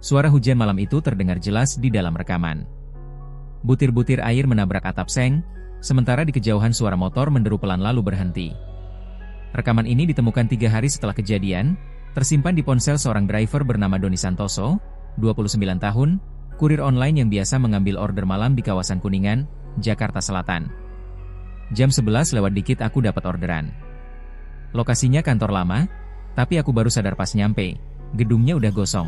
Suara hujan malam itu terdengar jelas di dalam rekaman. Butir-butir air menabrak atap seng, sementara di kejauhan suara motor menderu pelan lalu berhenti. Rekaman ini ditemukan 3 hari setelah kejadian, tersimpan di ponsel seorang driver bernama Doni Santoso, 29 tahun, kurir online yang biasa mengambil order malam di kawasan Kuningan, Jakarta Selatan. Jam 11 lewat dikit aku dapat orderan. Lokasinya kantor lama, tapi aku baru sadar pas nyampe, gedungnya udah gosong.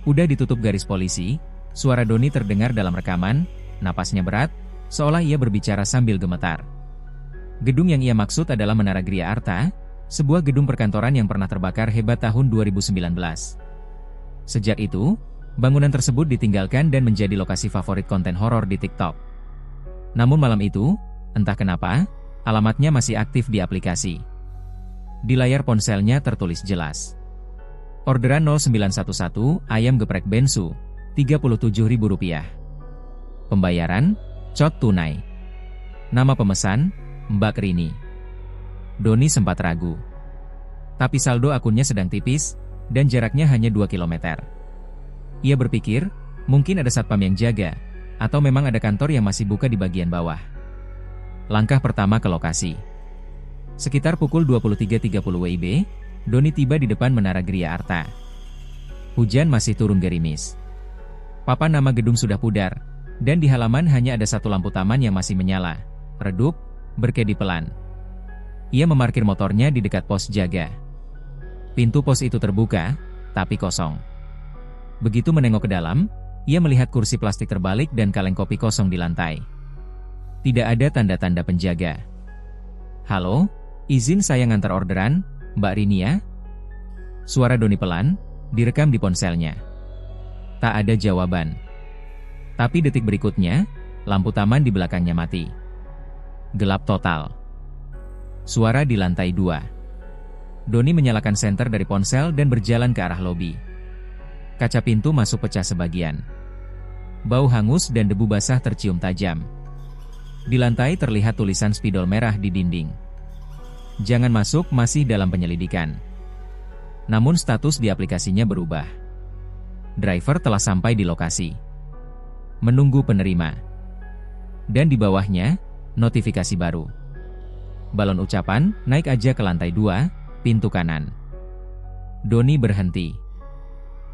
Udah ditutup garis polisi, suara Doni terdengar dalam rekaman, napasnya berat, seolah ia berbicara sambil gemetar. Gedung yang ia maksud adalah Menara Gria Arta, sebuah gedung perkantoran yang pernah terbakar hebat tahun 2019. Sejak itu, bangunan tersebut ditinggalkan dan menjadi lokasi favorit konten horor di TikTok. Namun malam itu, entah kenapa, alamatnya masih aktif di aplikasi. Di layar ponselnya tertulis jelas. Orderan 0911, ayam geprek bensu, Rp37.000. Pembayaran, cot tunai. Nama pemesan, Mbak Rini. Doni sempat ragu. Tapi saldo akunnya sedang tipis, dan jaraknya hanya 2 km. Ia berpikir, mungkin ada satpam yang jaga, atau memang ada kantor yang masih buka di bagian bawah. Langkah pertama ke lokasi. Sekitar pukul 23.30 WIB, Doni tiba di depan Menara Gria Arta. Hujan masih turun gerimis. Papan nama gedung sudah pudar, dan di halaman hanya ada satu lampu taman yang masih menyala, redup, berkedip pelan. Ia memarkir motornya di dekat pos jaga. Pintu pos itu terbuka, tapi kosong. Begitu menengok ke dalam, ia melihat kursi plastik terbalik dan kaleng kopi kosong di lantai. Tidak ada tanda-tanda penjaga. "Halo, izin saya ngantar orderan, Mbak Rini ya?" Suara Doni pelan, direkam di ponselnya. Tak ada jawaban. Tapi detik berikutnya, lampu taman di belakangnya mati. Gelap total. Suara di lantai 2. Doni menyalakan senter dari ponsel dan berjalan ke arah lobi. Kaca pintu masuk pecah sebagian. Bau hangus dan debu basah tercium tajam. Di lantai terlihat tulisan spidol merah di dinding. "Jangan masuk, masih dalam penyelidikan." Namun status di aplikasinya berubah. Driver telah sampai di lokasi. Menunggu penerima. Dan di bawahnya, notifikasi baru. Balon ucapan, naik aja ke lantai 2, pintu kanan. Doni berhenti.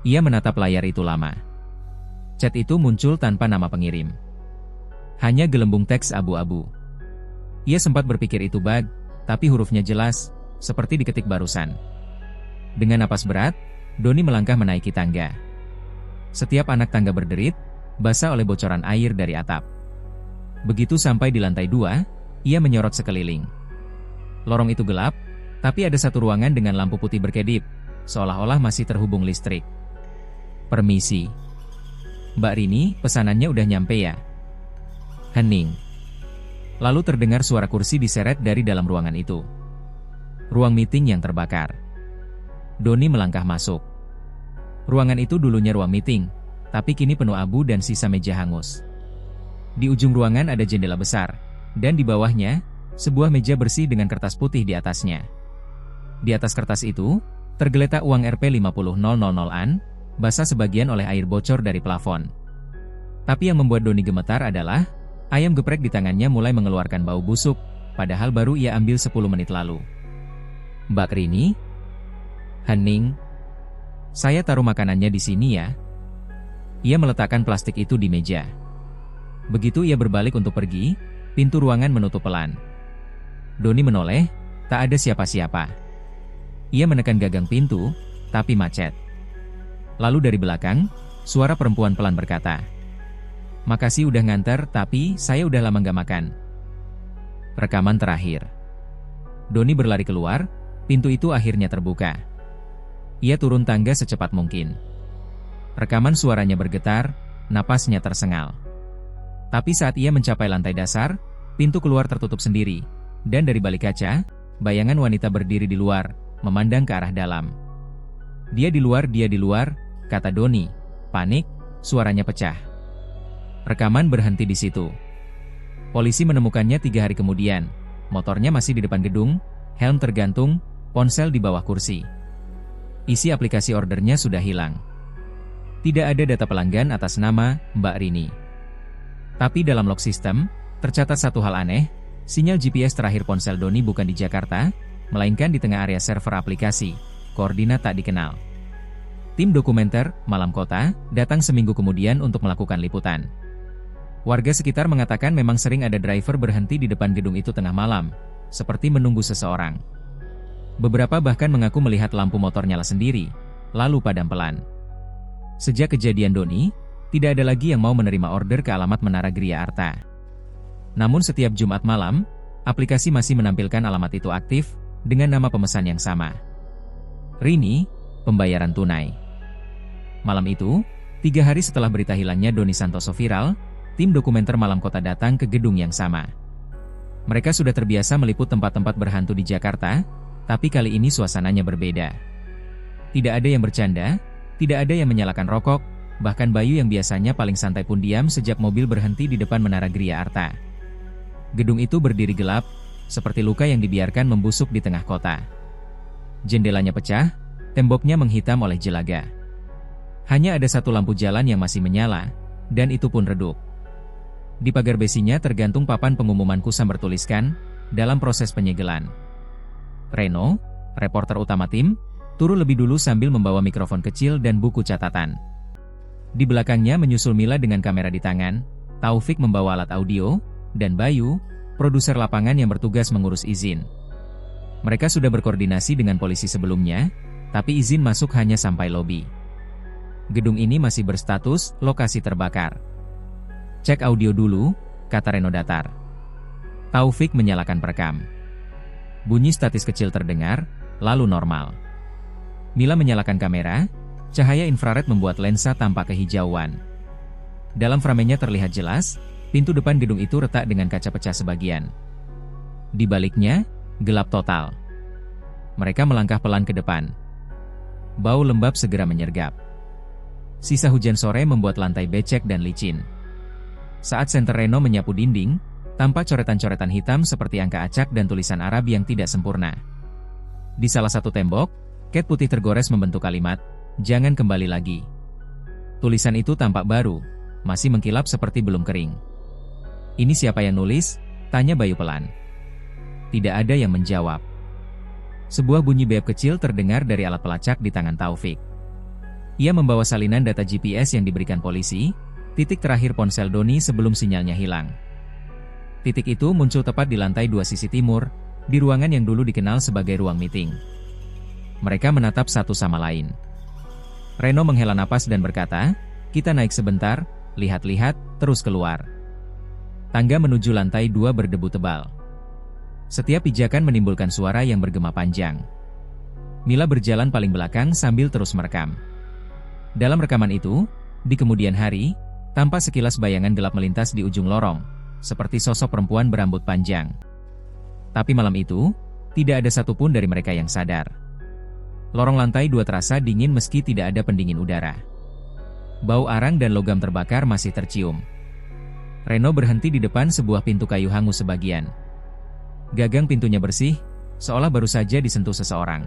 Ia menatap layar itu lama. Chat itu muncul tanpa nama pengirim. Hanya gelembung teks abu-abu. Ia sempat berpikir itu bug, tapi hurufnya jelas, seperti diketik barusan. Dengan napas berat, Doni melangkah menaiki tangga. Setiap anak tangga berderit, basah oleh bocoran air dari atap. Begitu sampai di lantai 2, ia menyorot sekeliling. Lorong itu gelap, tapi ada satu ruangan dengan lampu putih berkedip, seolah-olah masih terhubung listrik. "Permisi. Mbak Rini, pesanannya udah nyampe ya?" Hening. Lalu terdengar suara kursi diseret dari dalam ruangan itu. Ruang meeting yang terbakar. Doni melangkah masuk. Ruangan itu dulunya ruang meeting, tapi kini penuh abu dan sisa meja hangus. Di ujung ruangan ada jendela besar, dan di bawahnya, sebuah meja bersih dengan kertas putih di atasnya. Di atas kertas itu, tergeletak uang Rp50.000-an, basah sebagian oleh air bocor dari plafon. Tapi yang membuat Doni gemetar adalah, ayam geprek di tangannya mulai mengeluarkan bau busuk, padahal baru ia ambil 10 menit lalu. "Mbak Rini?" Hening. "Saya taruh makanannya di sini ya." Ia meletakkan plastik itu di meja. Begitu ia berbalik untuk pergi, pintu ruangan menutup pelan. Doni menoleh, tak ada siapa-siapa. Ia menekan gagang pintu, tapi macet. Lalu dari belakang, suara perempuan pelan berkata, "Makasih udah nganter, tapi saya udah lama gak makan." Rekaman terakhir. Doni berlari keluar, pintu itu akhirnya terbuka. Ia turun tangga secepat mungkin. Rekaman suaranya bergetar, napasnya tersengal. Tapi saat ia mencapai lantai dasar, pintu keluar tertutup sendiri, dan dari balik kaca, bayangan wanita berdiri di luar, memandang ke arah dalam. Dia di luar, kata Doni. Panik, suaranya pecah. Rekaman berhenti di situ. Polisi menemukannya 3 hari kemudian. Motornya masih di depan gedung, helm tergantung, ponsel di bawah kursi. Isi aplikasi ordernya sudah hilang. Tidak ada data pelanggan atas nama Mbak Rini. Tapi dalam log sistem, tercatat satu hal aneh, sinyal GPS terakhir ponsel Doni bukan di Jakarta, melainkan di tengah area server aplikasi, koordinat tak dikenal. Tim dokumenter, Malam Kota, datang seminggu kemudian untuk melakukan liputan. Warga sekitar mengatakan memang sering ada driver berhenti di depan gedung itu tengah malam, seperti menunggu seseorang. Beberapa bahkan mengaku melihat lampu motor nyala sendiri, lalu padam pelan. Sejak kejadian Doni, tidak ada lagi yang mau menerima order ke alamat Menara Gria Arta. Namun setiap Jumat malam, aplikasi masih menampilkan alamat itu aktif, dengan nama pemesan yang sama. Rini, pembayaran tunai. Malam itu, 3 hari setelah berita hilangnya Doni Santoso viral, tim dokumenter Malam Kota datang ke gedung yang sama. Mereka sudah terbiasa meliput tempat-tempat berhantu di Jakarta, tapi kali ini suasananya berbeda. Tidak ada yang bercanda, tidak ada yang menyalakan rokok, bahkan Bayu yang biasanya paling santai pun diam sejak mobil berhenti di depan Menara Gria Arta. Gedung itu berdiri gelap, seperti luka yang dibiarkan membusuk di tengah kota. Jendelanya pecah, temboknya menghitam oleh jelaga. Hanya ada satu lampu jalan yang masih menyala, dan itu pun redup. Di pagar besinya tergantung papan pengumuman kusam bertuliskan, dalam proses penyegelan. Reno, reporter utama tim, turun lebih dulu sambil membawa mikrofon kecil dan buku catatan. Di belakangnya menyusul Mila dengan kamera di tangan, Taufik membawa alat audio, dan Bayu, produser lapangan yang bertugas mengurus izin. Mereka sudah berkoordinasi dengan polisi sebelumnya, tapi izin masuk hanya sampai lobi. Gedung ini masih berstatus lokasi terbakar. Cek audio dulu, kata Reno datar. Taufik menyalakan perekam. Bunyi statis kecil terdengar, lalu normal. Mila menyalakan kamera, cahaya infrared membuat lensa tampak kehijauan. Dalam framenya terlihat jelas, pintu depan gedung itu retak dengan kaca pecah sebagian. Di baliknya, gelap total. Mereka melangkah pelan ke depan. Bau lembab segera menyergap. Sisa hujan sore membuat lantai becek dan licin. Saat senter Reno menyapu dinding, tampak coretan-coretan hitam seperti angka acak dan tulisan Arab yang tidak sempurna. Di salah satu tembok, cat putih tergores membentuk kalimat, "Jangan kembali lagi." Tulisan itu tampak baru, masih mengkilap seperti belum kering. "Ini siapa yang nulis?" tanya Bayu pelan. Tidak ada yang menjawab. Sebuah bunyi beep kecil terdengar dari alat pelacak di tangan Taufik. Ia membawa salinan data GPS yang diberikan polisi, titik terakhir ponsel Doni sebelum sinyalnya hilang. Titik itu muncul tepat di lantai 2 sisi timur, di ruangan yang dulu dikenal sebagai ruang meeting. Mereka menatap satu sama lain. Reno menghela napas dan berkata, "Kita naik sebentar, lihat-lihat, terus keluar." Tangga menuju lantai 2 berdebu tebal. Setiap pijakan menimbulkan suara yang bergema panjang. Mila berjalan paling belakang sambil terus merekam. Dalam rekaman itu, di kemudian hari, tampak sekilas bayangan gelap melintas di ujung lorong, seperti sosok perempuan berambut panjang. Tapi malam itu, tidak ada satupun dari mereka yang sadar. Lorong lantai 2 terasa dingin meski tidak ada pendingin udara. Bau arang dan logam terbakar masih tercium. Reno berhenti di depan sebuah pintu kayu hangus sebagian. Gagang pintunya bersih, seolah baru saja disentuh seseorang.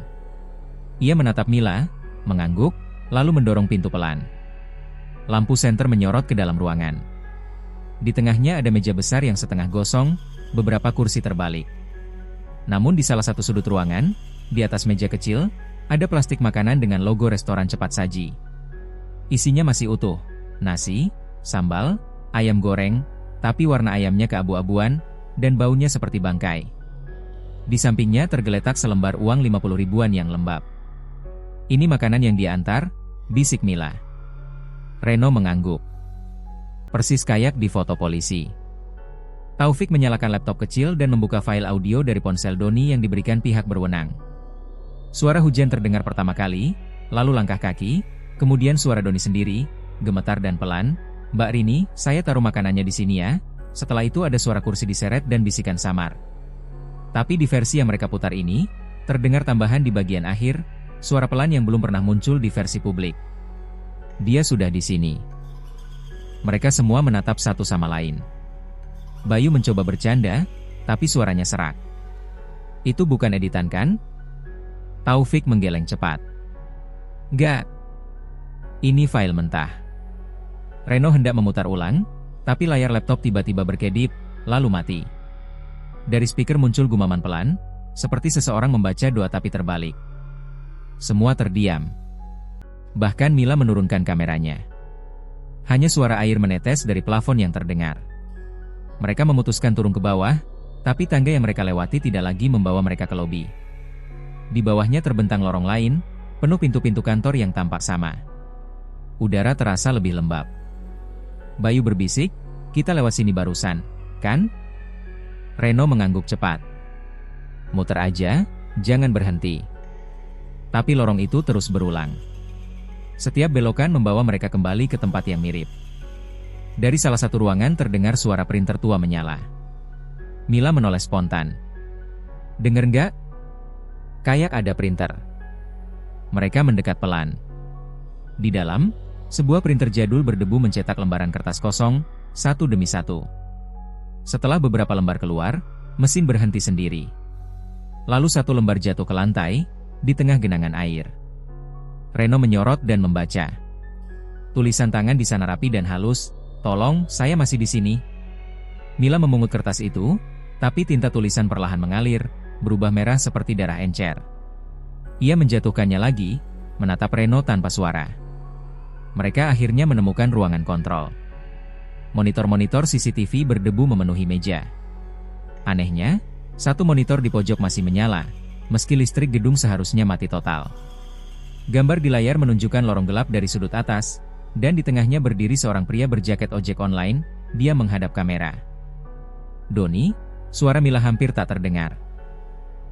Ia menatap Mila, mengangguk, lalu mendorong pintu pelan. Lampu senter menyorot ke dalam ruangan. Di tengahnya ada meja besar yang setengah gosong, beberapa kursi terbalik. Namun di salah satu sudut ruangan, di atas meja kecil, ada plastik makanan dengan logo restoran cepat saji. Isinya masih utuh, nasi, sambal, ayam goreng, tapi warna ayamnya keabu-abuan, dan baunya seperti bangkai. Di sampingnya tergeletak selembar uang 50 ribuan yang lembab. "Ini makanan yang dia antar," bisik Mila. Reno mengangguk. Persis kayak di foto polisi. Taufik menyalakan laptop kecil dan membuka file audio dari ponsel Doni yang diberikan pihak berwenang. Suara hujan terdengar pertama kali, lalu langkah kaki, kemudian suara Doni sendiri, gemetar dan pelan, "Mbak Rini, saya taruh makanannya di sini ya." Setelah itu ada suara kursi diseret dan bisikan samar. Tapi di versi yang mereka putar ini, terdengar tambahan di bagian akhir, suara pelan yang belum pernah muncul di versi publik. "Dia sudah di sini." Mereka semua menatap satu sama lain. Bayu mencoba bercanda, tapi suaranya serak. "Itu bukan editan kan?" Taufik menggeleng cepat. "Gak. Ini file mentah. Reno hendak memutar ulang, tapi layar laptop tiba-tiba berkedip, lalu mati. Dari speaker muncul gumaman pelan, seperti seseorang membaca doa tapi terbalik. Semua terdiam. Bahkan Mila menurunkan kameranya. Hanya suara air menetes dari plafon yang terdengar. Mereka memutuskan turun ke bawah, tapi tangga yang mereka lewati tidak lagi membawa mereka ke lobi. Di bawahnya terbentang lorong lain, penuh pintu-pintu kantor yang tampak sama. Udara terasa lebih lembab. Bayu berbisik, "Kita lewat sini barusan, kan?" Reno mengangguk cepat. "Muter aja, jangan berhenti." Tapi lorong itu terus berulang. Setiap belokan membawa mereka kembali ke tempat yang mirip. Dari salah satu ruangan terdengar suara printer tua menyala. Mila menoleh spontan. "Dengar nggak? Kayak ada printer." Mereka mendekat pelan. Di dalam, sebuah printer jadul berdebu mencetak lembaran kertas kosong, satu demi satu. Setelah beberapa lembar keluar, mesin berhenti sendiri. Lalu satu lembar jatuh ke lantai, di tengah genangan air. Reno menyorot dan membaca. Tulisan tangan di sana rapi dan halus, "Tolong, saya masih di sini." Mila memungut kertas itu, tapi tinta tulisan perlahan mengalir, berubah merah seperti darah encer. Ia menjatuhkannya lagi, menatap Reno tanpa suara. Mereka akhirnya menemukan ruangan kontrol. Monitor-monitor CCTV berdebu memenuhi meja. Anehnya, satu monitor di pojok masih menyala, meski listrik gedung seharusnya mati total. Gambar di layar menunjukkan lorong gelap dari sudut atas, dan di tengahnya berdiri seorang pria berjaket ojek online, dia menghadap kamera. "Doni?" Suara Mila hampir tak terdengar.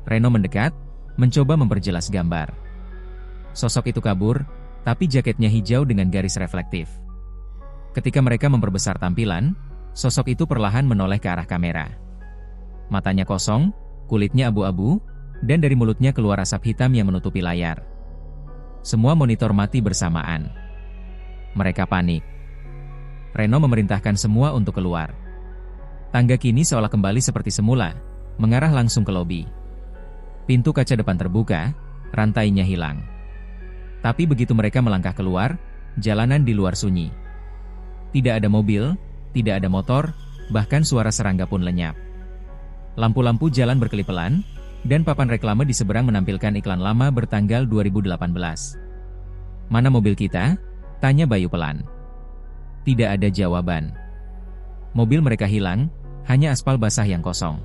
Reno mendekat, mencoba memperjelas gambar. Sosok itu kabur, tapi jaketnya hijau dengan garis reflektif. Ketika mereka memperbesar tampilan, sosok itu perlahan menoleh ke arah kamera. Matanya kosong, kulitnya abu-abu, dan dari mulutnya keluar asap hitam yang menutupi layar. Semua monitor mati bersamaan. Mereka panik. Reno memerintahkan semua untuk keluar. Tangga kini seolah kembali seperti semula, mengarah langsung ke lobi. Pintu kaca depan terbuka, rantainya hilang. Tapi begitu mereka melangkah keluar, jalanan di luar sunyi. Tidak ada mobil, tidak ada motor, bahkan suara serangga pun lenyap. Lampu-lampu jalan berkelip pelan, dan papan reklame di seberang menampilkan iklan lama bertanggal 2018. "Mana mobil kita?" tanya Bayu pelan. Tidak ada jawaban. Mobil mereka hilang, hanya aspal basah yang kosong.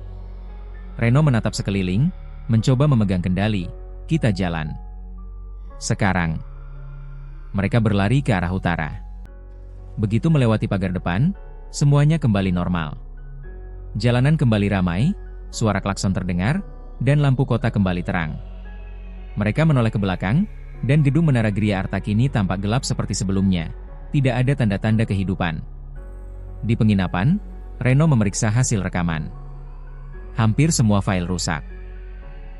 Reno menatap sekeliling, mencoba memegang kendali. "Kita jalan." Sekarang. Mereka berlari ke arah utara. Begitu melewati pagar depan, semuanya kembali normal. Jalanan kembali ramai, suara klakson terdengar, dan lampu kota kembali terang. Mereka menoleh ke belakang, dan gedung Menara Gria Arta kini tampak gelap seperti sebelumnya. Tidak ada tanda-tanda kehidupan. Di penginapan, Reno memeriksa hasil rekaman. Hampir semua file rusak.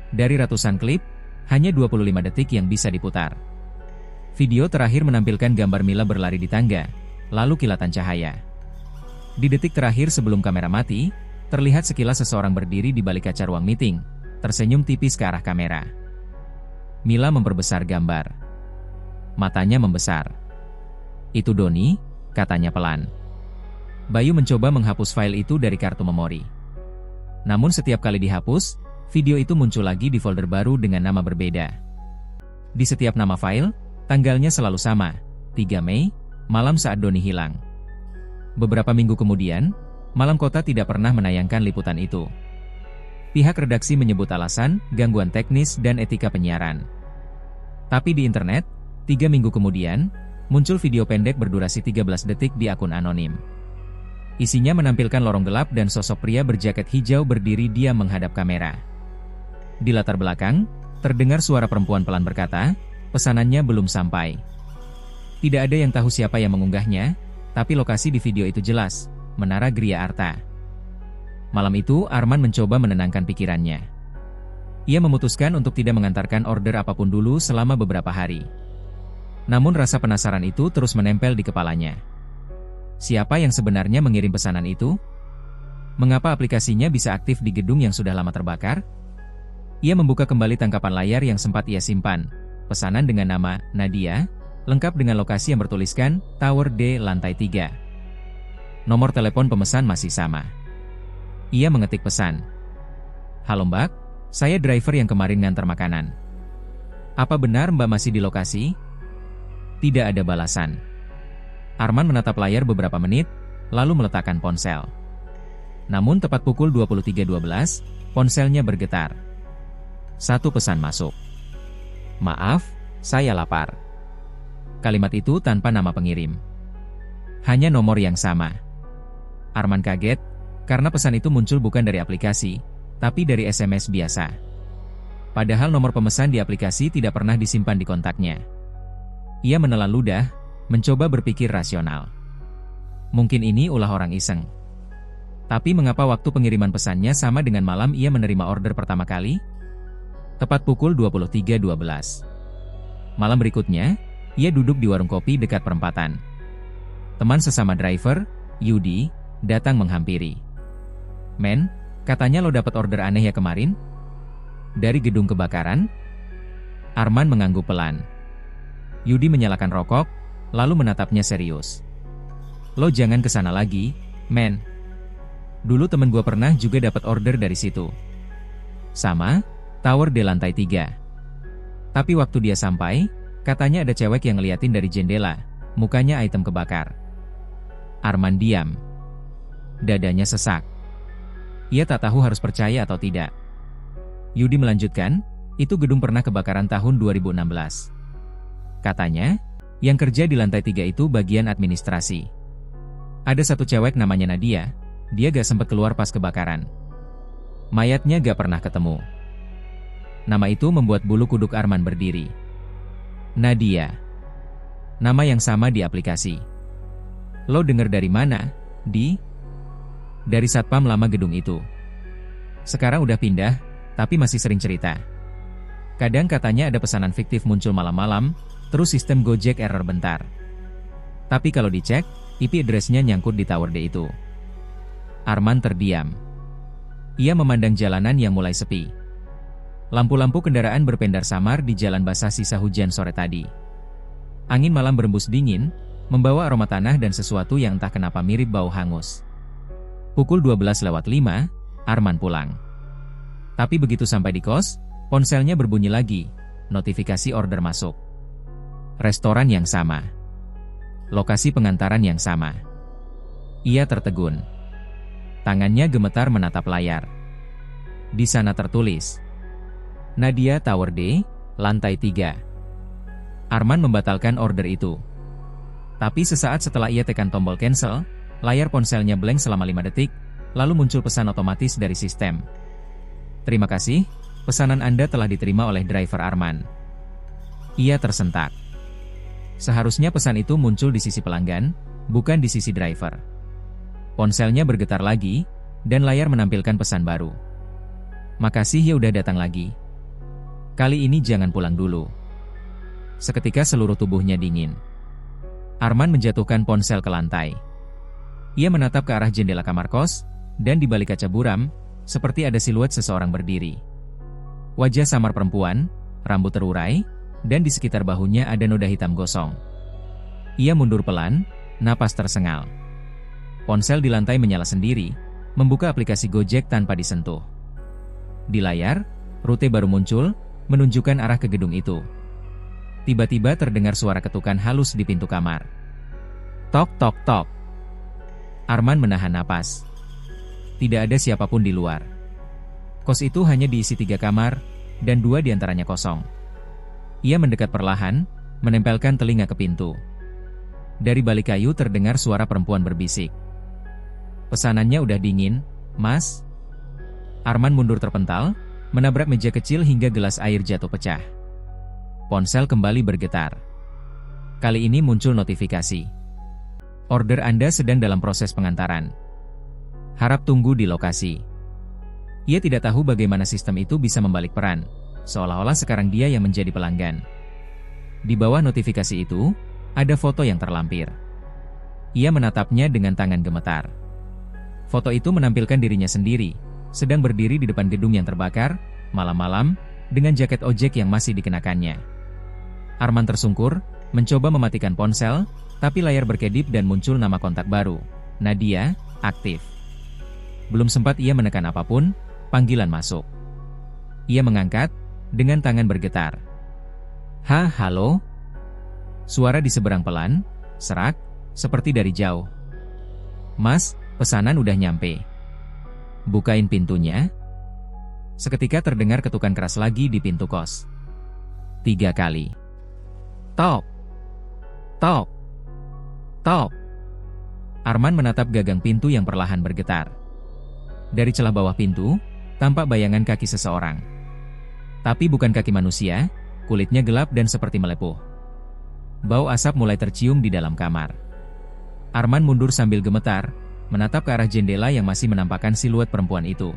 Dari ratusan klip, hanya 25 detik yang bisa diputar. Video terakhir menampilkan gambar Mila berlari di tangga, lalu kilatan cahaya. Di detik terakhir sebelum kamera mati, terlihat sekilas seseorang berdiri di balik kaca ruang meeting, tersenyum tipis ke arah kamera. Mila memperbesar gambar. Matanya membesar. "Itu Doni," katanya pelan. Bayu mencoba menghapus file itu dari kartu memori. Namun setiap kali dihapus, video itu muncul lagi di folder baru dengan nama berbeda. Di setiap nama file, tanggalnya selalu sama, 3 Mei, malam saat Doni hilang. Beberapa minggu kemudian, Malam Kota tidak pernah menayangkan liputan itu. Pihak redaksi menyebut alasan, gangguan teknis dan etika penyiaran. Tapi di internet, 3 minggu kemudian, muncul video pendek berdurasi 13 detik di akun anonim. Isinya menampilkan lorong gelap dan sosok pria berjaket hijau berdiri diam menghadap kamera. Di latar belakang, terdengar suara perempuan pelan berkata, "Pesanannya belum sampai." Tidak ada yang tahu siapa yang mengunggahnya, tapi lokasi di video itu jelas, Menara Gria Arta. Malam itu, Arman mencoba menenangkan pikirannya. Ia memutuskan untuk tidak mengantarkan order apapun dulu selama beberapa hari. Namun rasa penasaran itu terus menempel di kepalanya. Siapa yang sebenarnya mengirim pesanan itu? Mengapa aplikasinya bisa aktif di gedung yang sudah lama terbakar? Ia membuka kembali tangkapan layar yang sempat ia simpan. Pesanan dengan nama Nadia, lengkap dengan lokasi yang bertuliskan Tower D lantai 3. Nomor telepon pemesan masih sama. Ia mengetik pesan. "Halo Mbak, saya driver yang kemarin ngantar makanan. Apa benar Mbak masih di lokasi?" Tidak ada balasan. Arman menatap layar beberapa menit, lalu meletakkan ponsel. Namun tepat pukul 23.12, ponselnya bergetar. Satu pesan masuk. "Maaf, saya lapar." Kalimat itu tanpa nama pengirim. Hanya nomor yang sama. Arman kaget, karena pesan itu muncul bukan dari aplikasi, tapi dari SMS biasa. Padahal nomor pemesan di aplikasi tidak pernah disimpan di kontaknya. Ia menelan ludah, mencoba berpikir rasional. Mungkin ini ulah orang iseng. Tapi mengapa waktu pengiriman pesannya sama dengan malam ia menerima order pertama kali? Tepat pukul 23.12. Malam berikutnya, ia duduk di warung kopi dekat perempatan. Teman sesama driver, Yudi, datang menghampiri. "Men, katanya lo dapat order aneh ya kemarin? Dari gedung kebakaran?" Arman mengangguk pelan. Yudi menyalakan rokok, lalu menatapnya serius. "Lo jangan kesana lagi, men. Dulu temen gua pernah juga dapat order dari situ. Sama, Tower di lantai 3. Tapi waktu dia sampai, katanya ada cewek yang ngeliatin dari jendela, mukanya item kebakar." Arman diam. Dadanya sesak. Ia tak tahu harus percaya atau tidak. Yudi melanjutkan, "Itu gedung pernah kebakaran tahun 2016. Katanya, yang kerja di lantai 3 itu bagian administrasi. Ada satu cewek namanya Nadia, dia gak sempat keluar pas kebakaran. Mayatnya gak pernah ketemu." Nama itu membuat bulu kuduk Arman berdiri. Nadia. Nama yang sama di aplikasi. "Lo denger dari mana, Di?" "Dari satpam lama gedung itu. Sekarang udah pindah, tapi masih sering cerita. Kadang katanya ada pesanan fiktif muncul malam-malam, terus sistem Gojek error bentar. Tapi kalau dicek, IP address-nya nyangkut di Tower D itu." Arman terdiam. Ia memandang jalanan yang mulai sepi. Lampu-lampu kendaraan berpendar samar di jalan basah sisa hujan sore tadi. Angin malam berembus dingin, membawa aroma tanah dan sesuatu yang entah kenapa mirip bau hangus. Pukul 12:05, Arman pulang. Tapi begitu sampai di kos, ponselnya berbunyi lagi, notifikasi order masuk. Restoran yang sama. Lokasi pengantaran yang sama. Ia tertegun. Tangannya gemetar menatap layar. Di sana tertulis, Nadia Tower D, lantai 3. Arman membatalkan order itu. Tapi sesaat setelah ia tekan tombol cancel, layar ponselnya blank selama 5 detik, lalu muncul pesan otomatis dari sistem. "Terima kasih, pesanan Anda telah diterima oleh driver Arman." Ia tersentak. Seharusnya pesan itu muncul di sisi pelanggan, bukan di sisi driver. Ponselnya bergetar lagi, dan layar menampilkan pesan baru. "Makasih ya udah datang lagi. Kali ini jangan pulang dulu." Seketika seluruh tubuhnya dingin. Arman menjatuhkan ponsel ke lantai. Ia menatap ke arah jendela kamar kos, dan di balik kaca buram, seperti ada siluet seseorang berdiri. Wajah samar perempuan, rambut terurai, dan di sekitar bahunya ada noda hitam gosong. Ia mundur pelan, napas tersengal. Ponsel di lantai menyala sendiri, membuka aplikasi Gojek tanpa disentuh. Di layar, rute baru muncul, menunjukkan arah ke gedung itu. Tiba-tiba terdengar suara ketukan halus di pintu kamar. Tok tok tok. Arman menahan napas. Tidak ada siapapun di luar. Kos itu hanya diisi 3 kamar, dan 2 diantaranya kosong. Ia mendekat perlahan, menempelkan telinga ke pintu. Dari balik kayu terdengar suara perempuan berbisik. "Pesanannya udah dingin, Mas." Arman mundur terpental, menabrak meja kecil hingga gelas air jatuh pecah. Ponsel kembali bergetar. Kali ini muncul notifikasi. "Order Anda sedang dalam proses pengantaran. Harap tunggu di lokasi." Ia tidak tahu bagaimana sistem itu bisa membalik peran, seolah-olah sekarang dia yang menjadi pelanggan. Di bawah notifikasi itu, ada foto yang terlampir. Ia menatapnya dengan tangan gemetar. Foto itu menampilkan dirinya sendiri, sedang berdiri di depan gedung yang terbakar, malam-malam, dengan jaket ojek yang masih dikenakannya. Arman tersungkur, Mencoba mematikan ponsel, tapi layar berkedip dan muncul nama kontak baru, Nadia, aktif. Belum sempat ia menekan apapun, panggilan masuk. Ia mengangkat, dengan tangan bergetar. Halo? Suara di seberang pelan, serak, seperti dari jauh. Mas, pesanan udah nyampe. Bukain pintunya. Seketika terdengar ketukan keras lagi di pintu kos. 3 kali. Tok! Tok! Tok! Arman menatap gagang pintu yang perlahan bergetar. Dari celah bawah pintu, tampak bayangan kaki seseorang. Tapi bukan kaki manusia, kulitnya gelap dan seperti melepuh. Bau asap mulai tercium di dalam kamar. Arman mundur sambil gemetar, menatap ke arah jendela yang masih menampakkan siluet perempuan itu.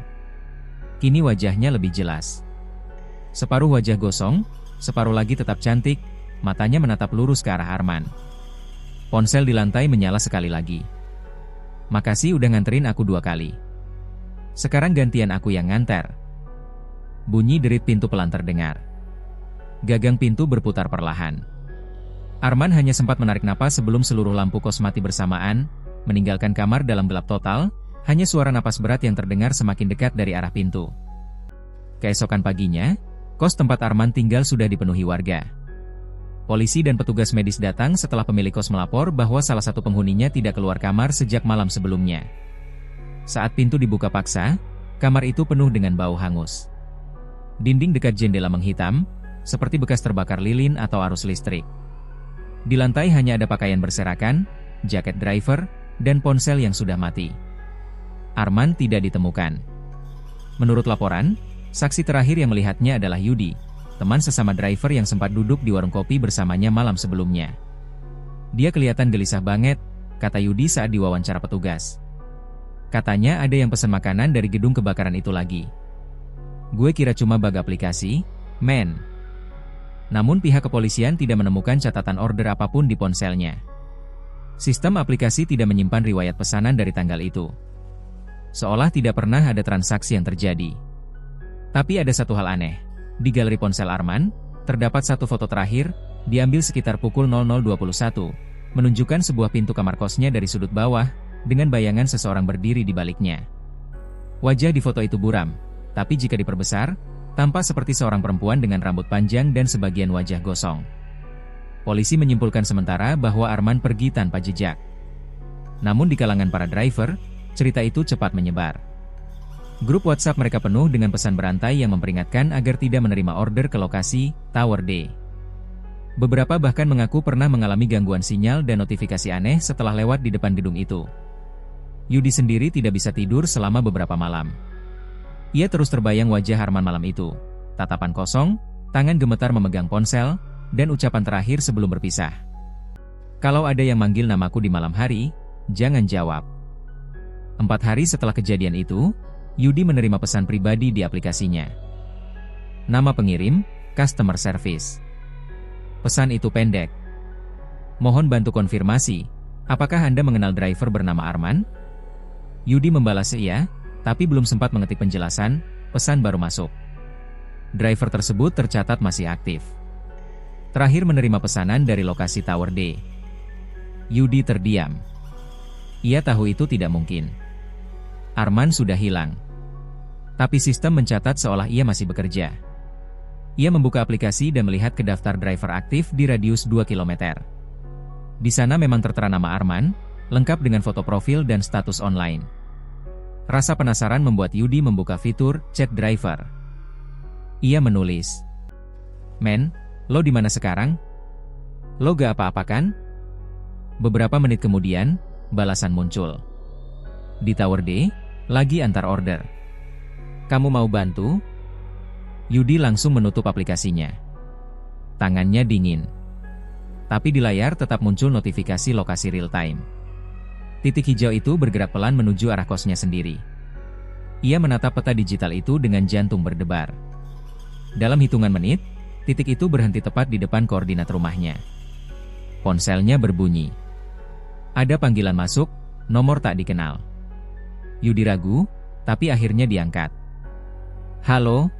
Kini wajahnya lebih jelas. Separuh wajah gosong, separuh lagi tetap cantik, matanya menatap lurus ke arah Arman. Ponsel di lantai menyala sekali lagi. Makasih udah nganterin aku 2 kali. Sekarang gantian aku yang nganter. Bunyi derit pintu pelan terdengar. Gagang pintu berputar perlahan. Arman hanya sempat menarik napas sebelum seluruh lampu kos mati bersamaan, meninggalkan kamar dalam gelap total, hanya suara napas berat yang terdengar semakin dekat dari arah pintu. Keesokan paginya, kos tempat Arman tinggal sudah dipenuhi warga. Polisi dan petugas medis datang setelah pemilik kos melapor bahwa salah satu penghuninya tidak keluar kamar sejak malam sebelumnya. Saat pintu dibuka paksa, kamar itu penuh dengan bau hangus. Dinding dekat jendela menghitam, seperti bekas terbakar lilin atau arus listrik. Di lantai hanya ada pakaian berserakan, jaket driver, dan ponsel yang sudah mati. Arman tidak ditemukan. Menurut laporan, saksi terakhir yang melihatnya adalah Yudi, teman sesama driver yang sempat duduk di warung kopi bersamanya malam sebelumnya. Dia kelihatan gelisah banget, kata Yudi saat diwawancara petugas. Katanya ada yang pesan makanan dari gedung kebakaran itu lagi. Gue kira cuma bug aplikasi, men. Namun pihak kepolisian tidak menemukan catatan order apapun di ponselnya. Sistem aplikasi tidak menyimpan riwayat pesanan dari tanggal itu. Seolah tidak pernah ada transaksi yang terjadi. Tapi ada satu hal aneh. Di galeri ponsel Arman, terdapat satu foto terakhir, diambil sekitar pukul 00.21, menunjukkan sebuah pintu kamar kosnya dari sudut bawah, dengan bayangan seseorang berdiri di baliknya. Wajah di foto itu buram, tapi jika diperbesar, tampak seperti seorang perempuan dengan rambut panjang dan sebagian wajah gosong. Polisi menyimpulkan sementara bahwa Arman pergi tanpa jejak. Namun di kalangan para driver, cerita itu cepat menyebar. Grup WhatsApp mereka penuh dengan pesan berantai yang memperingatkan agar tidak menerima order ke lokasi Tower D. Beberapa bahkan mengaku pernah mengalami gangguan sinyal dan notifikasi aneh setelah lewat di depan gedung itu. Yudi sendiri tidak bisa tidur selama beberapa malam. Ia terus terbayang wajah Arman malam itu. Tatapan kosong, tangan gemetar memegang ponsel, dan ucapan terakhir sebelum berpisah. Kalau ada yang manggil namaku di malam hari, jangan jawab. 4 hari setelah kejadian itu, Yudi menerima pesan pribadi di aplikasinya. Nama pengirim, Customer Service. Pesan itu pendek. Mohon bantu konfirmasi, apakah Anda mengenal driver bernama Arman? Yudi membalas iya, tapi belum sempat mengetik penjelasan, pesan baru masuk. Driver tersebut tercatat masih aktif. Terakhir menerima pesanan dari lokasi Tower D. Yudi terdiam. Ia tahu itu tidak mungkin. Arman sudah hilang. Tapi sistem mencatat seolah ia masih bekerja. Ia membuka aplikasi dan melihat ke daftar driver aktif di radius 2 km. Di sana memang tertera nama Arman, lengkap dengan foto profil dan status online. Rasa penasaran membuat Yudi membuka fitur chat driver. Ia menulis, "Men, lo di mana sekarang? Lo gak apa-apa kan?" Beberapa menit kemudian, balasan muncul. Di Tower D, lagi antar order. Kamu mau bantu? Yudi langsung menutup aplikasinya. Tangannya dingin. Tapi di layar tetap muncul notifikasi lokasi real time. Titik hijau itu bergerak pelan menuju arah kosnya sendiri. Ia menatap peta digital itu dengan jantung berdebar. Dalam hitungan menit, titik itu berhenti tepat di depan koordinat rumahnya. Ponselnya berbunyi. Ada panggilan masuk, nomor tak dikenal. Yudi ragu, tapi akhirnya diangkat. Halo?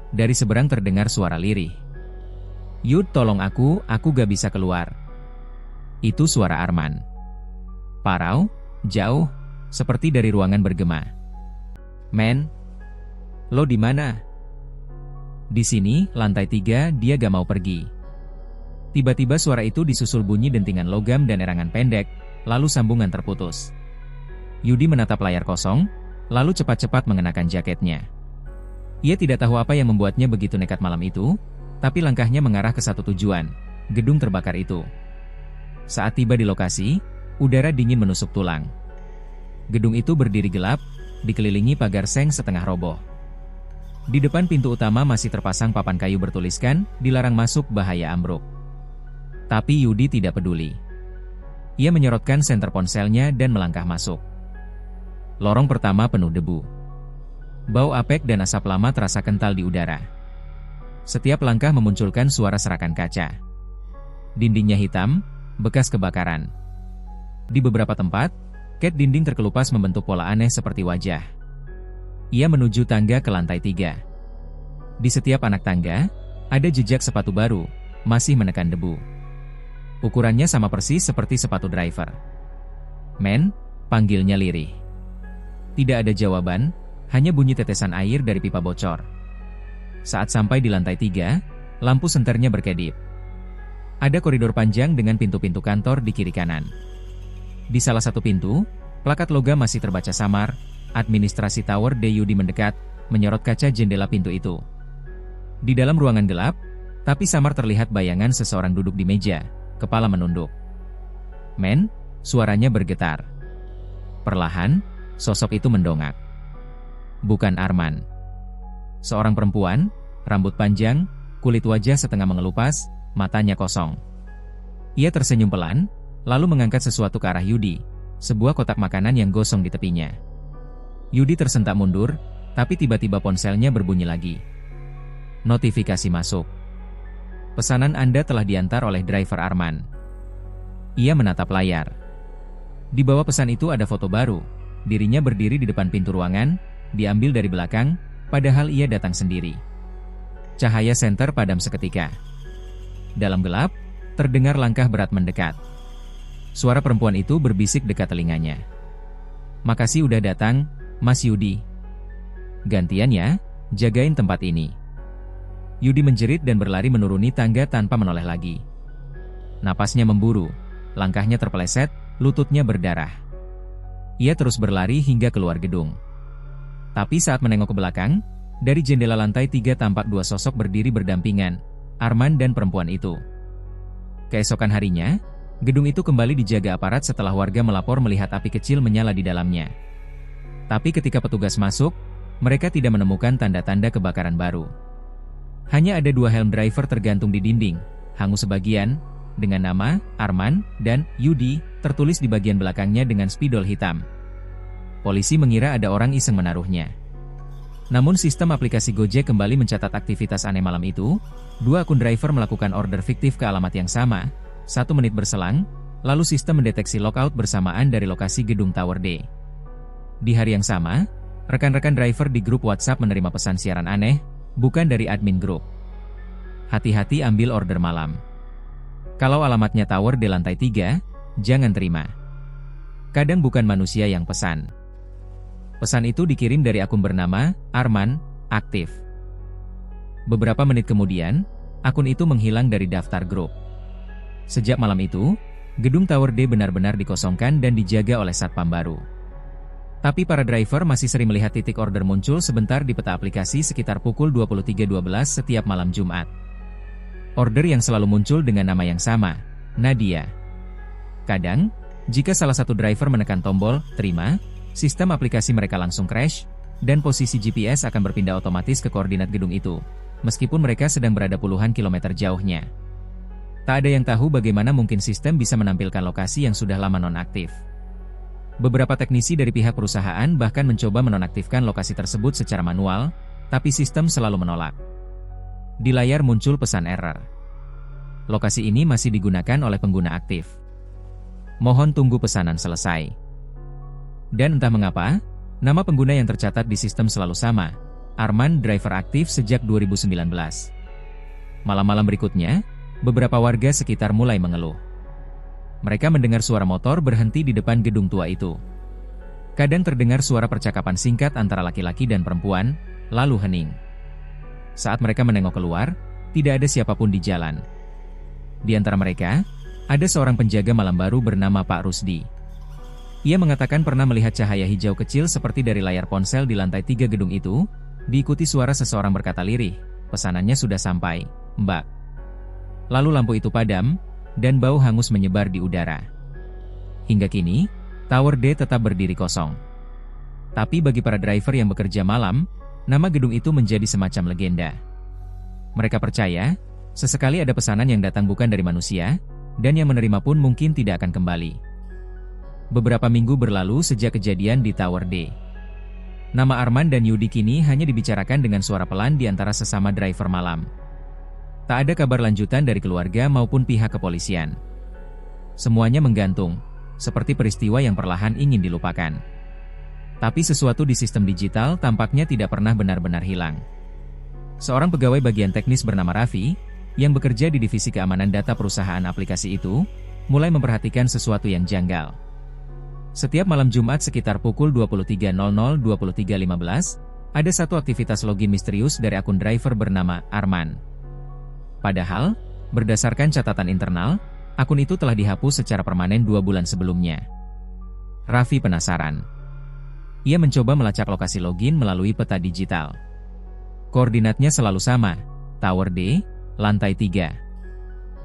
Dari seberang terdengar suara lirih. "Yud, tolong aku gak bisa keluar." Itu suara Arman. Parau, jauh, seperti dari ruangan bergema. "Men, lo di mana?" "Di sini, lantai 3, dia gak mau pergi." Tiba-tiba suara itu disusul bunyi dentingan logam dan erangan pendek, lalu sambungan terputus. Yudi menatap layar kosong, lalu cepat-cepat mengenakan jaketnya. Ia tidak tahu apa yang membuatnya begitu nekat malam itu, tapi langkahnya mengarah ke satu tujuan, gedung terbakar itu. Saat tiba di lokasi, udara dingin menusuk tulang. Gedung itu berdiri gelap, dikelilingi pagar seng setengah roboh. Di depan pintu utama masih terpasang papan kayu bertuliskan, "Dilarang masuk, bahaya ambruk." Tapi Yudi tidak peduli. Ia menyorotkan senter ponselnya dan melangkah masuk. Lorong pertama penuh debu. Bau apek dan asap lama terasa kental di udara. Setiap langkah memunculkan suara serakan kaca. Dindingnya hitam, bekas kebakaran. Di beberapa tempat, cat dinding terkelupas membentuk pola aneh seperti wajah. Ia menuju tangga ke lantai 3. Di setiap anak tangga, ada jejak sepatu baru, masih menekan debu. Ukurannya sama persis seperti sepatu driver. "Men," panggilnya lirih. Tidak ada jawaban, hanya bunyi tetesan air dari pipa bocor. Saat sampai di lantai 3, lampu senternya berkedip. Ada koridor panjang dengan pintu-pintu kantor di kiri kanan. Di salah satu pintu, plakat logam masih terbaca samar, "Administrasi Tower D." Yudi mendekat, menyorot kaca jendela pintu itu. Di dalam ruangan gelap, tapi samar terlihat bayangan seseorang duduk di meja, kepala menunduk. "Men," suaranya bergetar. Perlahan, sosok itu mendongak. Bukan Arman. Seorang perempuan, rambut panjang, kulit wajah setengah mengelupas, matanya kosong. Ia tersenyum pelan, lalu mengangkat sesuatu ke arah Yudi, sebuah kotak makanan yang gosong di tepinya. Yudi tersentak mundur, tapi tiba-tiba ponselnya berbunyi lagi. Notifikasi masuk. "Pesanan Anda telah diantar oleh driver Arman." Ia menatap layar. Di bawah pesan itu ada foto baru. Dirinya berdiri di depan pintu ruangan, diambil dari belakang, padahal ia datang sendiri. Cahaya senter padam seketika. Dalam gelap, terdengar langkah berat mendekat. Suara perempuan itu berbisik dekat telinganya. "Makasih udah datang, Mas Yudi. Gantian ya, jagain tempat ini." Yudi menjerit dan berlari menuruni tangga tanpa menoleh lagi. Napasnya memburu, langkahnya terpeleset, lututnya berdarah. Ia terus berlari hingga keluar gedung. Tapi saat menengok ke belakang, dari jendela lantai 3 tampak dua sosok berdiri berdampingan, Arman dan perempuan itu. Keesokan harinya, gedung itu kembali dijaga aparat setelah warga melapor melihat api kecil menyala di dalamnya. Tapi ketika petugas masuk, mereka tidak menemukan tanda-tanda kebakaran baru. Hanya ada 2 helm driver tergantung di dinding, hangus sebagian, dengan nama Arman dan Yudi tertulis di bagian belakangnya dengan spidol hitam. Polisi mengira ada orang iseng menaruhnya. Namun sistem aplikasi Gojek kembali mencatat aktivitas aneh malam itu. 2 akun driver melakukan order fiktif ke alamat yang sama. 1 menit berselang, lalu sistem mendeteksi logout bersamaan dari lokasi gedung Tower D. Di hari yang sama, rekan-rekan driver di grup WhatsApp menerima pesan siaran aneh, bukan dari admin grup. "Hati-hati ambil order malam. Kalau alamatnya Tower di lantai 3, jangan terima." Kadang bukan manusia yang pesan. Pesan itu dikirim dari akun bernama Arman, aktif. Beberapa menit kemudian, akun itu menghilang dari daftar grup. Sejak malam itu, gedung Tower D benar-benar dikosongkan dan dijaga oleh satpam baru. Tapi para driver masih sering melihat titik order muncul sebentar di peta aplikasi sekitar pukul 23.12 setiap malam Jumat. Order yang selalu muncul dengan nama yang sama, Nadia. Kadang, jika salah satu driver menekan tombol "terima", sistem aplikasi mereka langsung crash, dan posisi GPS akan berpindah otomatis ke koordinat gedung itu, meskipun mereka sedang berada puluhan kilometer jauhnya. Tak ada yang tahu bagaimana mungkin sistem bisa menampilkan lokasi yang sudah lama nonaktif. Beberapa teknisi dari pihak perusahaan bahkan mencoba menonaktifkan lokasi tersebut secara manual, tapi sistem selalu menolak. Di layar muncul pesan error. Lokasi ini masih digunakan oleh pengguna aktif. Mohon tunggu pesanan selesai. Dan entah mengapa, nama pengguna yang tercatat di sistem selalu sama, Arman, driver aktif sejak 2019. Malam-malam berikutnya, beberapa warga sekitar mulai mengeluh. Mereka mendengar suara motor berhenti di depan gedung tua itu. Kadang terdengar suara percakapan singkat antara laki-laki dan perempuan, lalu hening. Saat mereka menengok keluar, tidak ada siapapun di jalan. Di antara mereka, ada seorang penjaga malam baru bernama Pak Rusdi. Ia mengatakan pernah melihat cahaya hijau kecil seperti dari layar ponsel di lantai 3 gedung itu, diikuti suara seseorang berkata lirih, "Pesanannya sudah sampai, Mbak." Lalu lampu itu padam, dan bau hangus menyebar di udara. Hingga kini, Tower D tetap berdiri kosong. Tapi bagi para driver yang bekerja malam, nama gedung itu menjadi semacam legenda. Mereka percaya, sesekali ada pesanan yang datang bukan dari manusia, dan yang menerima pun mungkin tidak akan kembali. Beberapa minggu berlalu sejak kejadian di Tower D. Nama Arman dan Yudi kini hanya dibicarakan dengan suara pelan di antara sesama driver malam. Tak ada kabar lanjutan dari keluarga maupun pihak kepolisian. Semuanya menggantung, seperti peristiwa yang perlahan ingin dilupakan. Tapi sesuatu di sistem digital tampaknya tidak pernah benar-benar hilang. Seorang pegawai bagian teknis bernama Raffi, yang bekerja di divisi keamanan data perusahaan aplikasi itu, mulai memperhatikan sesuatu yang janggal. Setiap malam Jumat sekitar pukul 23.00-23.15, ada satu aktivitas login misterius dari akun driver bernama Arman. Padahal, berdasarkan catatan internal, akun itu telah dihapus secara permanen 2 bulan sebelumnya. Raffi penasaran. Ia mencoba melacak lokasi login melalui peta digital. Koordinatnya selalu sama, Tower D, lantai 3.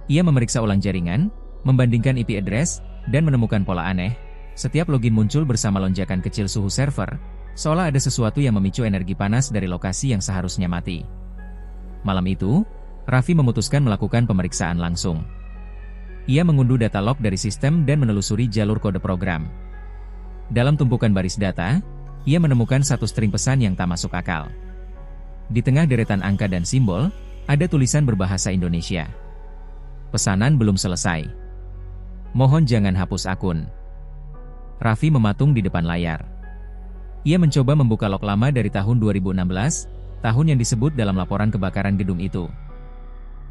Ia memeriksa ulang jaringan, membandingkan IP address, dan menemukan pola aneh. Setiap login muncul bersama lonjakan kecil suhu server, seolah ada sesuatu yang memicu energi panas dari lokasi yang seharusnya mati. Malam itu, Raffi memutuskan melakukan pemeriksaan langsung. Ia mengunduh data log dari sistem dan menelusuri jalur kode program. Dalam tumpukan baris data, ia menemukan satu string pesan yang tak masuk akal. Di tengah deretan angka dan simbol, ada tulisan berbahasa Indonesia. Pesanan belum selesai. Mohon jangan hapus akun. Raffi mematung di depan layar. Ia mencoba membuka log lama dari tahun 2016, tahun yang disebut dalam laporan kebakaran gedung itu.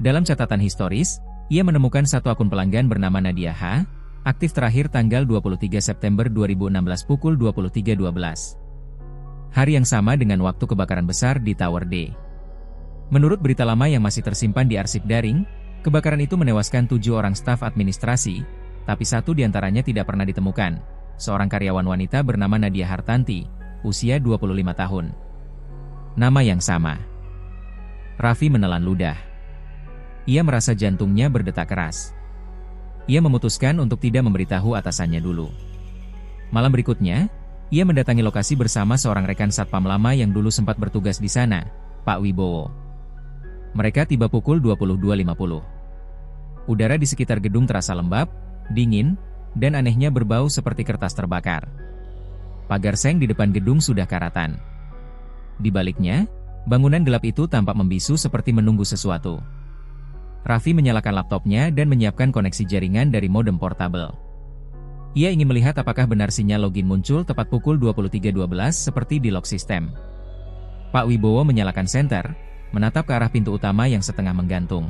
Dalam catatan historis, ia menemukan satu akun pelanggan bernama Nadia H, aktif terakhir tanggal 23 September 2016 pukul 23.12. Hari yang sama dengan waktu kebakaran besar di Tower D. Menurut berita lama yang masih tersimpan di arsip daring, kebakaran itu menewaskan 7 orang staf administrasi, tapi satu diantaranya tidak pernah ditemukan, seorang karyawan wanita bernama Nadia Hartanti, usia 25 tahun. Nama yang sama. Raffi menelan ludah. Ia merasa jantungnya berdetak keras. Ia memutuskan untuk tidak memberitahu atasannya dulu. Malam berikutnya, ia mendatangi lokasi bersama seorang rekan satpam lama yang dulu sempat bertugas di sana, Pak Wibowo. Mereka tiba pukul 22.50. Udara di sekitar gedung terasa lembab, dingin, dan anehnya berbau seperti kertas terbakar. Pagar seng di depan gedung sudah karatan. Di baliknya, bangunan gelap itu tampak membisu seperti menunggu sesuatu. Raffi menyalakan laptopnya dan menyiapkan koneksi jaringan dari modem portabel. Ia ingin melihat apakah benar sinyal login muncul tepat pukul 23.12 seperti di log sistem. Pak Wibowo menyalakan senter, menatap ke arah pintu utama yang setengah menggantung.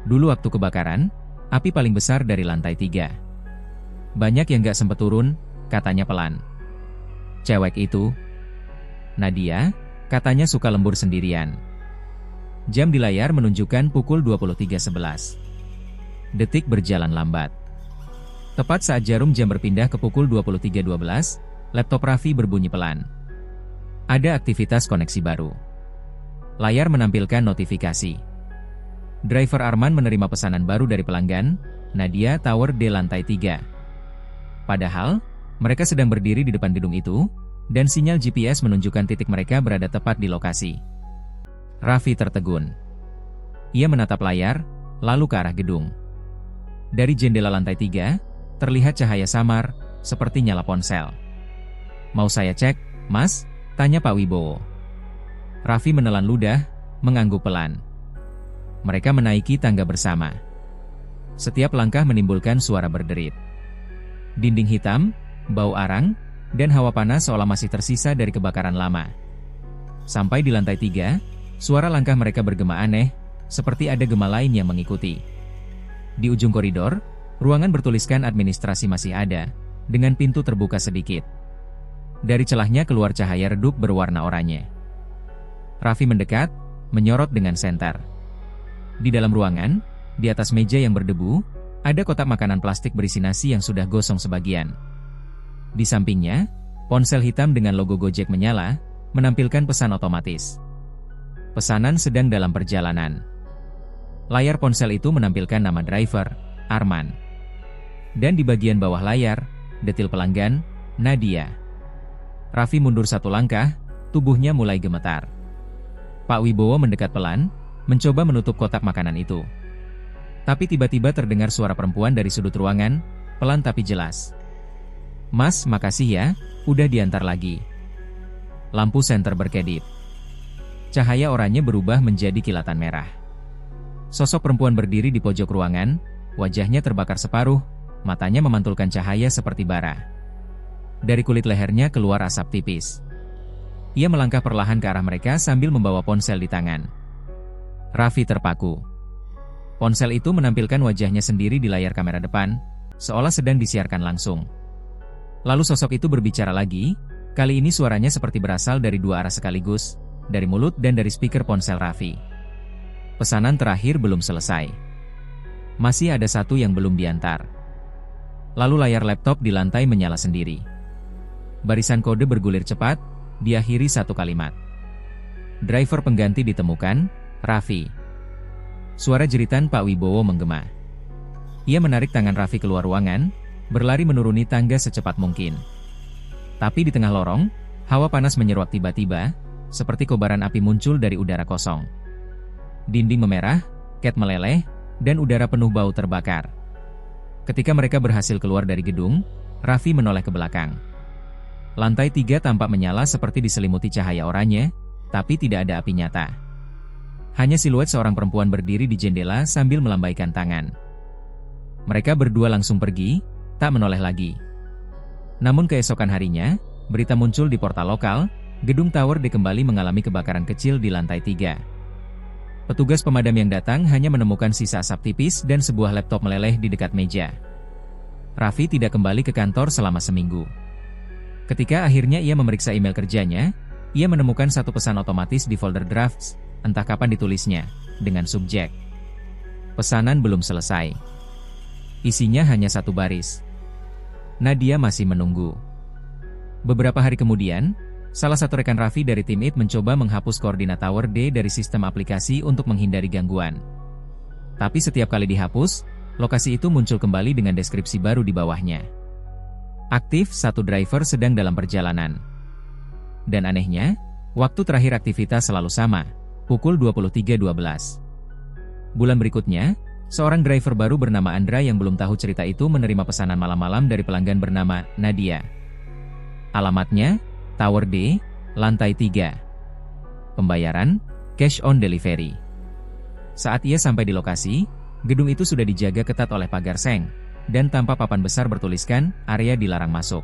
Dulu waktu kebakaran, api paling besar dari lantai 3. Banyak yang gak sempat turun, katanya pelan. Cewek itu, Nadia, katanya suka lembur sendirian. Jam di layar menunjukkan pukul 23.11. Detik berjalan lambat. Tepat saat jarum jam berpindah ke pukul 23.12, laptop Raffi berbunyi pelan. Ada aktivitas koneksi baru. Layar menampilkan notifikasi. Driver Arman menerima pesanan baru dari pelanggan, Nadia, Tower D lantai 3. Padahal, mereka sedang berdiri di depan gedung itu, dan sinyal GPS menunjukkan titik mereka berada tepat di lokasi. Raffi tertegun. Ia menatap layar, lalu ke arah gedung. Dari jendela lantai 3, terlihat cahaya samar, seperti nyala ponsel. Mau saya cek, Mas? Tanya Pak Wibowo. Raffi menelan ludah, mengangguk pelan. Mereka menaiki tangga bersama. Setiap langkah menimbulkan suara berderit. Dinding hitam, bau arang, dan hawa panas seolah masih tersisa dari kebakaran lama. Sampai di lantai 3, suara langkah mereka bergema aneh, seperti ada gema lain yang mengikuti. Di ujung koridor, ruangan bertuliskan administrasi masih ada, dengan pintu terbuka sedikit. Dari celahnya keluar cahaya redup berwarna oranye. Raffi mendekat, menyorot dengan senter. Di dalam ruangan, di atas meja yang berdebu, ada kotak makanan plastik berisi nasi yang sudah gosong sebagian. Di sampingnya, ponsel hitam dengan logo Gojek menyala, menampilkan pesan otomatis. Pesanan sedang dalam perjalanan. Layar ponsel itu menampilkan nama driver, Arman. Dan di bagian bawah layar, detil pelanggan, Nadia. Raffi mundur satu langkah, tubuhnya mulai gemetar. Pak Wibowo mendekat pelan, mencoba menutup kotak makanan itu. Tapi tiba-tiba terdengar suara perempuan dari sudut ruangan, pelan tapi jelas. "Mas, makasih ya, udah diantar lagi." Lampu senter berkedip. Cahaya oranye berubah menjadi kilatan merah. Sosok perempuan berdiri di pojok ruangan, wajahnya terbakar separuh, matanya memantulkan cahaya seperti bara. Dari kulit lehernya keluar asap tipis. Ia melangkah perlahan ke arah mereka sambil membawa ponsel di tangan. Raffi terpaku. Ponsel itu menampilkan wajahnya sendiri di layar kamera depan, seolah sedang disiarkan langsung. Lalu sosok itu berbicara lagi, kali ini suaranya seperti berasal dari dua arah sekaligus, dari mulut dan dari speaker ponsel Raffi. Pesanan terakhir belum selesai. Masih ada satu yang belum diantar. Lalu layar laptop di lantai menyala sendiri. Barisan kode bergulir cepat, diakhiri satu kalimat. Driver pengganti ditemukan, Raffi. Suara jeritan Pak Wibowo menggema. Ia menarik tangan Raffi keluar ruangan, berlari menuruni tangga secepat mungkin. Tapi di tengah lorong, hawa panas menyeruak tiba-tiba, seperti kobaran api muncul dari udara kosong. Dinding memerah, cat meleleh, dan udara penuh bau terbakar. Ketika mereka berhasil keluar dari gedung, Raffi menoleh ke belakang. Lantai 3 tampak menyala seperti diselimuti cahaya oranye, tapi tidak ada api nyata. Hanya siluet seorang perempuan berdiri di jendela sambil melambaikan tangan. Mereka berdua langsung pergi, tak menoleh lagi. Namun keesokan harinya, berita muncul di portal lokal, gedung Tower D kembali mengalami kebakaran kecil di lantai 3. Petugas pemadam yang datang hanya menemukan sisa asap tipis dan sebuah laptop meleleh di dekat meja. Raffi tidak kembali ke kantor selama seminggu. Ketika akhirnya ia memeriksa email kerjanya, ia menemukan satu pesan otomatis di folder drafts, entah kapan ditulisnya, dengan subjek. Pesanan belum selesai. Isinya hanya satu baris. Nadia masih menunggu. Beberapa hari kemudian, salah satu rekan Raffi dari tim IT mencoba menghapus koordinat Tower D dari sistem aplikasi untuk menghindari gangguan. Tapi setiap kali dihapus, lokasi itu muncul kembali dengan deskripsi baru di bawahnya. Aktif, satu driver sedang dalam perjalanan. Dan anehnya, waktu terakhir aktivitas selalu sama, pukul 23.12. Bulan berikutnya, seorang driver baru bernama Andra yang belum tahu cerita itu menerima pesanan malam-malam dari pelanggan bernama Nadia. Alamatnya, Tower D, lantai 3. Pembayaran, cash on delivery. Saat ia sampai di lokasi, gedung itu sudah dijaga ketat oleh pagar seng, dan tanpa papan besar bertuliskan, area dilarang masuk.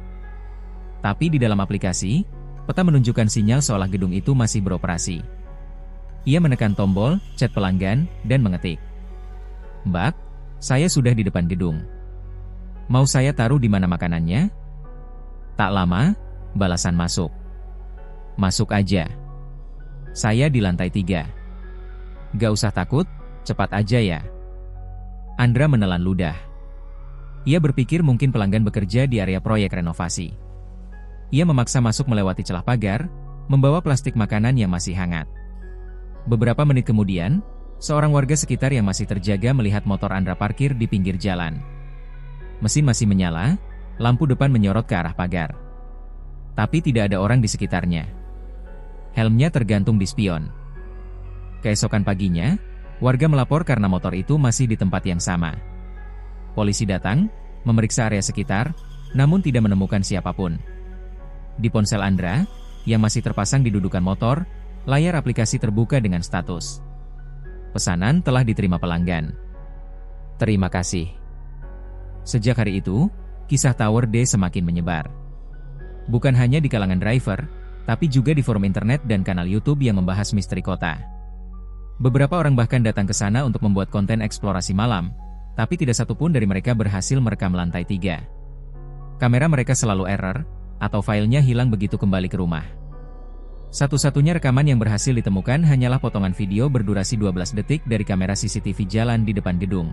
Tapi di dalam aplikasi, peta menunjukkan sinyal seolah gedung itu masih beroperasi. Ia menekan tombol, chat pelanggan, dan mengetik. "Mbak, saya sudah di depan gedung. Mau saya taruh di mana makanannya?" Tak lama, balasan masuk. "Masuk aja. Saya di lantai 3. Gak usah takut, cepat aja ya." Andra menelan ludah. Ia berpikir mungkin pelanggan bekerja di area proyek renovasi. Ia memaksa masuk melewati celah pagar, membawa plastik makanan yang masih hangat. Beberapa menit kemudian, seorang warga sekitar yang masih terjaga melihat motor Andra parkir di pinggir jalan. Mesin masih menyala, lampu depan menyorot ke arah pagar. Tapi tidak ada orang di sekitarnya. Helmnya tergantung di spion. Keesokan paginya, warga melapor karena motor itu masih di tempat yang sama. Polisi datang, memeriksa area sekitar, namun tidak menemukan siapapun. Di ponsel Andra, yang masih terpasang di dudukan motor, layar aplikasi terbuka dengan status. Pesanan telah diterima pelanggan. Terima kasih. Sejak hari itu, kisah Tower D semakin menyebar. Bukan hanya di kalangan driver, tapi juga di forum internet dan kanal YouTube yang membahas misteri kota. Beberapa orang bahkan datang ke sana untuk membuat konten eksplorasi malam, tapi tidak satupun dari mereka berhasil merekam lantai 3. Kamera mereka selalu error, atau filenya hilang begitu kembali ke rumah. Satu-satunya rekaman yang berhasil ditemukan hanyalah potongan video berdurasi 12 detik dari kamera CCTV jalan di depan gedung.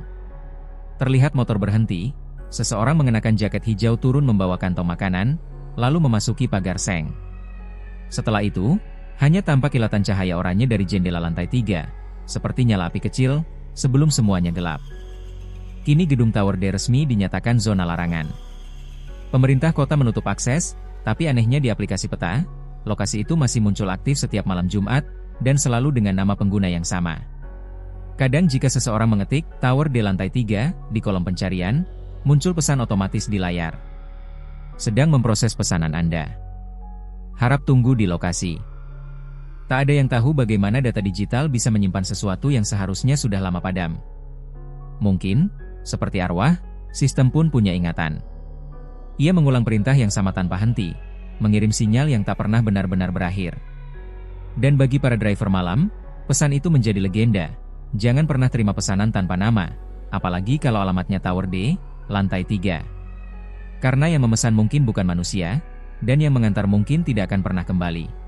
Terlihat motor berhenti, seseorang mengenakan jaket hijau turun membawa kantong makanan, lalu memasuki pagar seng. Setelah itu, hanya tampak kilatan cahaya oranye dari jendela lantai 3, seperti nyala api kecil, sebelum semuanya gelap. Kini gedung Tower D resmi dinyatakan zona larangan. Pemerintah kota menutup akses, tapi anehnya di aplikasi peta, lokasi itu masih muncul aktif setiap malam Jumat, dan selalu dengan nama pengguna yang sama. Kadang jika seseorang mengetik Tower D lantai 3 di kolom pencarian, muncul pesan otomatis di layar. Sedang memproses pesanan Anda. Harap tunggu di lokasi. Tak ada yang tahu bagaimana data digital bisa menyimpan sesuatu yang seharusnya sudah lama padam. Mungkin, seperti arwah, sistem pun punya ingatan. Ia mengulang perintah yang sama tanpa henti, mengirim sinyal yang tak pernah benar-benar berakhir. Dan bagi para driver malam, pesan itu menjadi legenda. Jangan pernah terima pesanan tanpa nama, apalagi kalau alamatnya Tower D, lantai 3. Karena yang memesan mungkin bukan manusia, dan yang mengantar mungkin tidak akan pernah kembali.